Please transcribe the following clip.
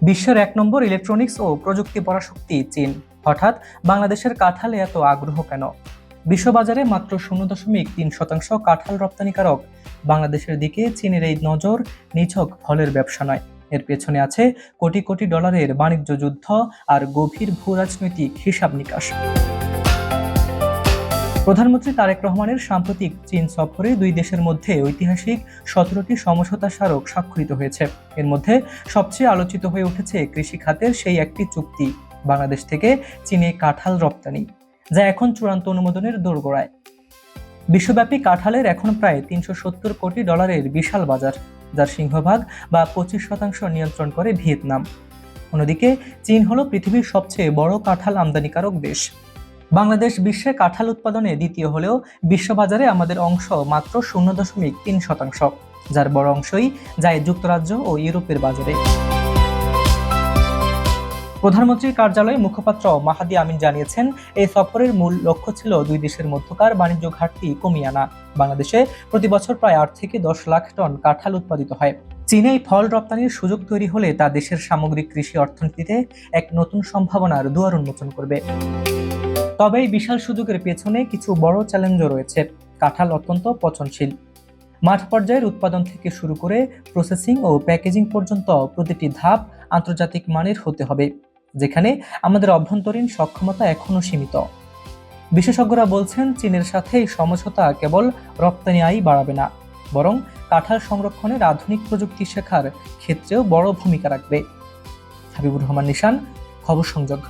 বিশ্বের ১ নম্বর ইলেকট্রনিক্স ও প্রযুক্তি পরাশক্তি চীন। হঠাৎ বাংলাদেশের কাঁঠালে এত আগ্রহ কেন? বিশ্ববাজারে মাত্র ০.৩% কাঁঠাল রপ্তানিকারক বাংলাদেশের দিকে চীনের এই নজর নিছক ফলের ব্যবসা নয়। এর পেছনে আছে কোটি কোটি ডলারের বাণিজ্য যুদ্ধ আর গভীর ভূরাজনৈতিক হিসাব নিকাশ। প্রধানমন্ত্রী তারেক রহমানের সাম্প্রতিক চীন সফরে দুই দেশের মধ্যে ঐতিহাসিক ১৭টি সমঝোতা স্মারক স্বাক্ষরিত হয়েছে। এর মধ্যে সবচেয়ে আলোচিত হয়ে উঠেছে কৃষি খাতের সেই একটি চুক্তি, বাংলাদেশ থেকে চীনে কাঁঠাল রপ্তানি, যা এখন চূড়ান্ত অনুমোদনের দোরগোড়ায়। বিশ্বব্যাপী কাঁঠালের এখন প্রায় ৩৭০ কোটি ডলারের বিশাল বাজার, যার সিংহভাগ বা ২৫% নিয়ন্ত্রণ করে ভিয়েতনাম। অন্যদিকে চীন হলো পৃথিবীর সবচেয়ে বড় কাঁঠাল আমদানিকারক দেশ। বাংলাদেশ বিশ্বে কাঁঠাল উৎপাদনে দ্বিতীয় হলেও বিশ্ববাজারে আমাদের অংশ মাত্র ০.৩%, যার বড় অংশই যায় যুক্তরাজ্য ও ইউরোপের বাজারে। প্রধানমন্ত্রীর কার্যালয়ে মুখপাত্র মাহাদি আমিন জানিয়েছেন, এই সফরের মূল লক্ষ্য ছিল দুই দেশের মধ্যকার বাণিজ্য ঘাটতি কমিয়ে আনা। বাংলাদেশে প্রতি বছর প্রায় ৮ থেকে ১০ লাখ টন কাঁঠাল উৎপাদিত হয়। চীনে এই ফল রপ্তানির সুযোগ তৈরি হলে তা দেশের সামগ্রিক কৃষি অর্থনীতিতে এক নতুন সম্ভাবনার দুয়ার উন্মোচন করবে। তবে এই বিশাল সুযোগের পেছনে কিছু বড় চ্যালেঞ্জও রয়েছে। কাঁঠাল অত্যন্ত পচনশীল। মাঠ পর্যায়ের উৎপাদন থেকে শুরু করে প্রসেসিং ও প্যাকেজিং পর্যন্ত প্রতিটি ধাপ আন্তর্জাতিক মানের হতে হবে, যেখানে আমাদের অভ্যন্তরীণ সক্ষমতা এখনো সীমিত। বিশেষজ্ঞরা বলছেন, চীনের সাথে এই সমঝোতা কেবল রপ্তানি আয় বাড়াবে না, বরং কাঁঠাল সংরক্ষণের আধুনিক প্রযুক্তি শেখার ক্ষেত্রেও বড় ভূমিকা রাখবে। হাবিবুর রহমান নিশান, খবর সংযোগ।